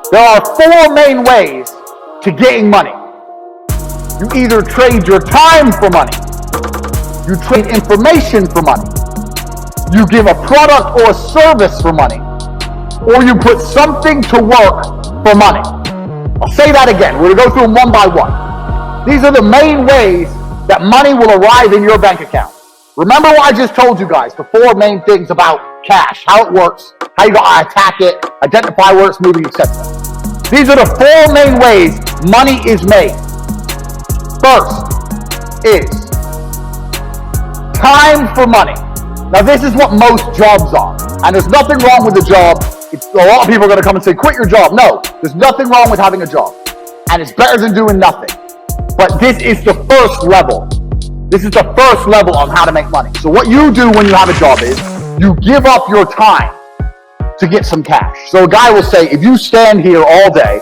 There are four main ways to getting money. You either trade your time for money, you trade information for money, you give a product or a service for money, or you put something to work for money. I'll say that again. We're going to go through them one by one. These are the main ways that money will arrive in your bank account. Remember what I just told you guys, the four main things about cash, how it works, how you gotta attack it, identify where it's moving, etc. These are the four main ways money is made. First is time for money. Now this is what most jobs are, and there's nothing wrong with the job. A lot of people are gonna come and say, quit your job. No, there's nothing wrong with having a job, and it's better than doing nothing. But this is the first level. This is the first level on how to make money. So what you do when you have a job is, you give up your time to get some cash. So a guy will say, if you stand here all day,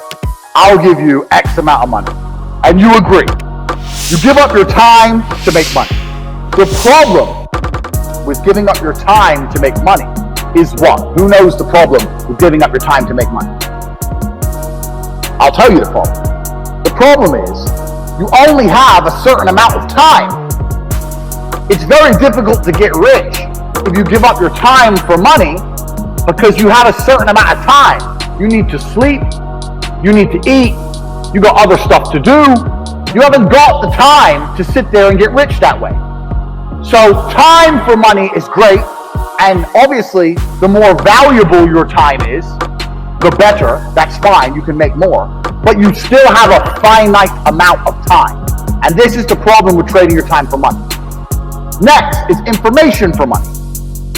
I'll give you X amount of money. And you agree. You give up your time to make money. The problem with giving up your time to make money is what? Who knows the problem with giving up your time to make money? I'll tell you the problem. The problem is, you only have a certain amount of time. It's very difficult to get rich if you give up your time for money because you have a certain amount of time. You need to sleep, you need to eat, you got other stuff to do. You haven't got the time to sit there and get rich that way. So time for money is great, and obviously the more valuable your time is, the better. That's fine, you can make more. But you still have a finite amount of time. And this is the problem with trading your time for money. Next is information for money.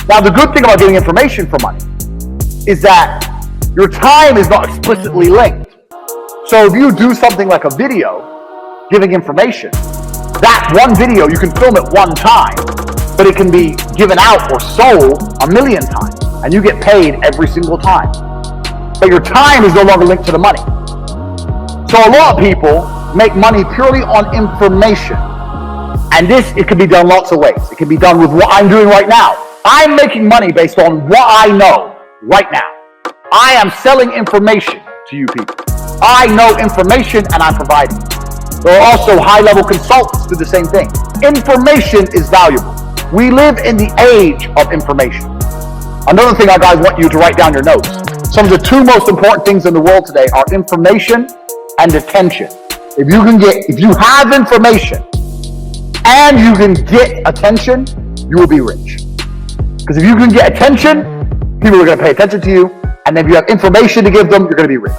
Now the good thing about getting information for money is that your time is not explicitly linked. So if you do something like a video giving information, that one video, you can film it one time, but it can be given out or sold 1,000,000 times, and you get paid every single time. But your time is no longer linked to the money. So a lot of people make money purely on information. And this, it can be done lots of ways. It can be done with what I'm doing right now. I'm making money based on what I know right now. I am selling information to you people. I know information and I'm providing. There are also high-level consultants who do the same thing. Information is valuable. We live in the age of information. Another thing I guys want you to write down your notes. Some of the two most important things in the world today are information and attention. If you have information and you can get attention, you will be rich. Because if you can get attention, people are going to pay attention to you, and then if you have information to give them, you're going to be rich.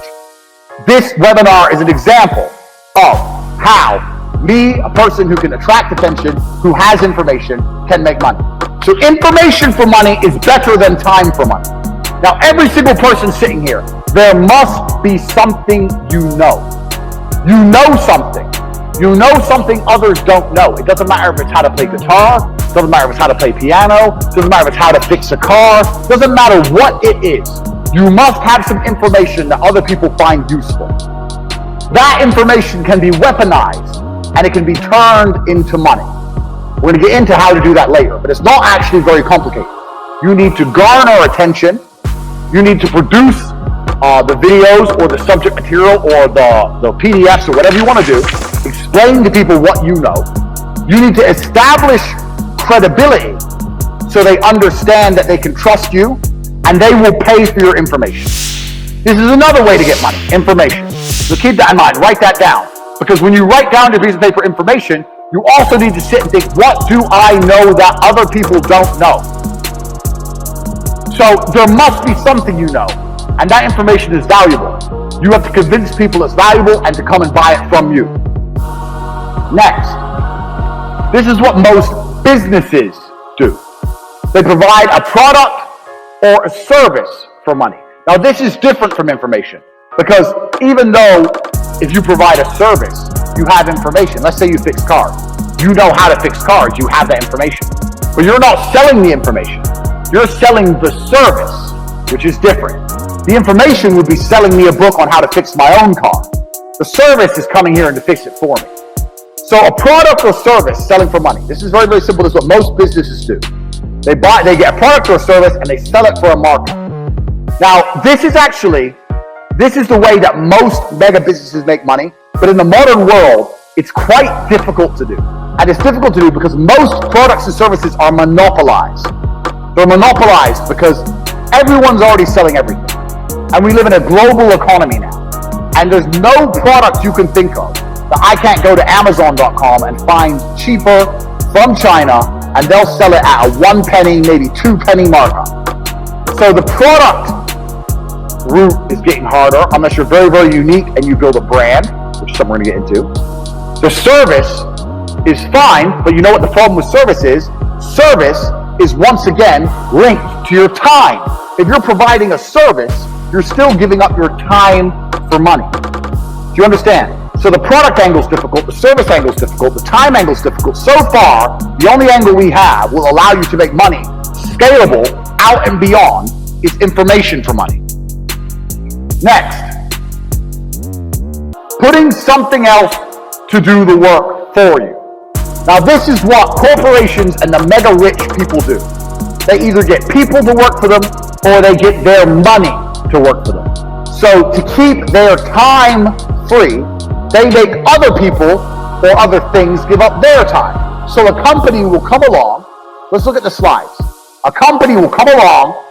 This webinar is an example of how me, a person who can attract attention, who has information, can make money. So information for money is better than time for money. Now every single person sitting here, there must be something you know. You know something. You know something others don't know. It doesn't matter if it's how to play guitar, it doesn't matter if it's how to play piano, it doesn't matter if it's how to fix a car, it doesn't matter what it is. You must have some information that other people find useful. That information can be weaponized and it can be turned into money. We're going to get into how to do that later, but it's not actually very complicated. You need to garner attention. You need to produce the videos or the subject material or the PDFs or whatever you want to do. Explain to people what you know. You need to establish credibility so they understand that they can trust you and they will pay for your information. This is another way to get money, information. So keep that in mind, write that down. Because when you write down your piece of paper information, you also need to sit and think, what do I know that other people don't know? So there must be something you know, and that information is valuable. You have to convince people it's valuable and to come and buy it from you. Next, this is what most businesses do. They provide a product or a service for money. Now this is different from information, because even though if you provide a service, you have information. Let's say you fix cars. You know how to fix cars, you have that information. But you're not selling the information. You're selling the service, which is different. The information would be selling me a book on how to fix my own car. The service is coming here and to fix it for me. So a product or service selling for money. This is very, very simple. This is what most businesses do. They get a product or a service and they sell it for a markup. Now, this is actually This is the way that most mega businesses make money, but in the modern world, it's quite difficult to do. And it's difficult to do because most products and services are monopolized. They're monopolized because everyone's already selling everything. And we live in a global economy now. And there's no product you can think of that I can't go to Amazon.com and find cheaper from China, and they'll sell it at a 1 penny, maybe 2 penny markup. So the product route is getting harder unless you're very, very unique and you build a brand, which is something we're going to get into. The service is fine, but you know what the problem with service is? Service is once again linked to your time. If you're providing a service, you're still giving up your time for money. Do you understand? So the product angle is difficult, the service angle is difficult, the time angle is difficult. So far, the only angle we have will allow you to make money scalable out and beyond is information for money. Next, putting something else to do the work for you. Now this is what corporations and the mega rich people do. They either get people to work for them or they get their money to work for them. So to keep their time free, they make other people or other things give up their time. So a company will come along, let's look at the slides. A company will come along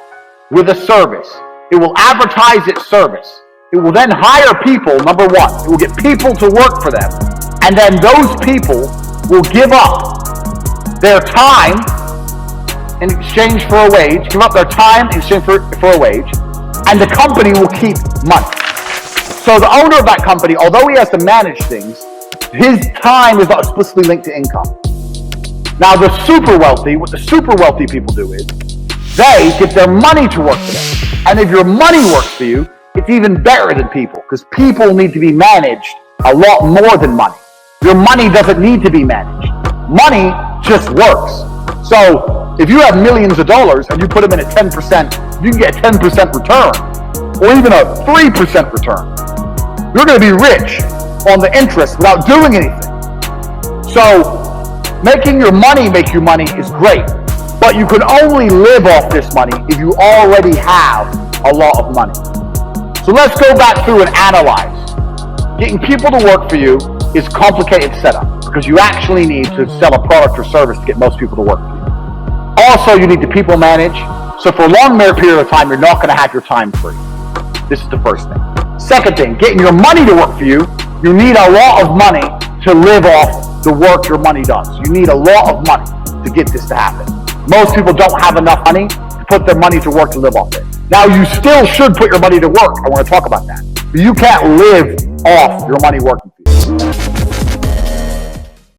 with a service. It will advertise its service. It will then hire people, number one. It will get people to work for them. And then those people will give up their time in exchange for a wage, give up their time in exchange for a wage, and the company will keep money. So the owner of that company, although he has to manage things, his time is not explicitly linked to income. Now the super wealthy, what the super wealthy people do is, they get their money to work for them. And if your money works for you, it's even better than people, because people need to be managed a lot more than money. Your money doesn't need to be managed. Money just works. So if you have millions of dollars and you put them in at 10%, you can get a 10% return, or even a 3% return. You're going to be rich on the interest without doing anything. So making your money make you money is great, but you can only live off this money if you already have a lot of money. So let's go back through and analyze. Getting people to work for you is a complicated setup because you actually need to sell a product or service to get most people to work for you. Also, you need to people manage. So for a long period of time, you're not going to have your time free. This is the first thing. Second thing, getting your money to work for you, you need a lot of money to live off the work your money does. You need a lot of money to get this to happen. Most people don't have enough money to put their money to work to live off it. Now, you still should put your money to work. I want to talk about that. But you can't live off your money working for you.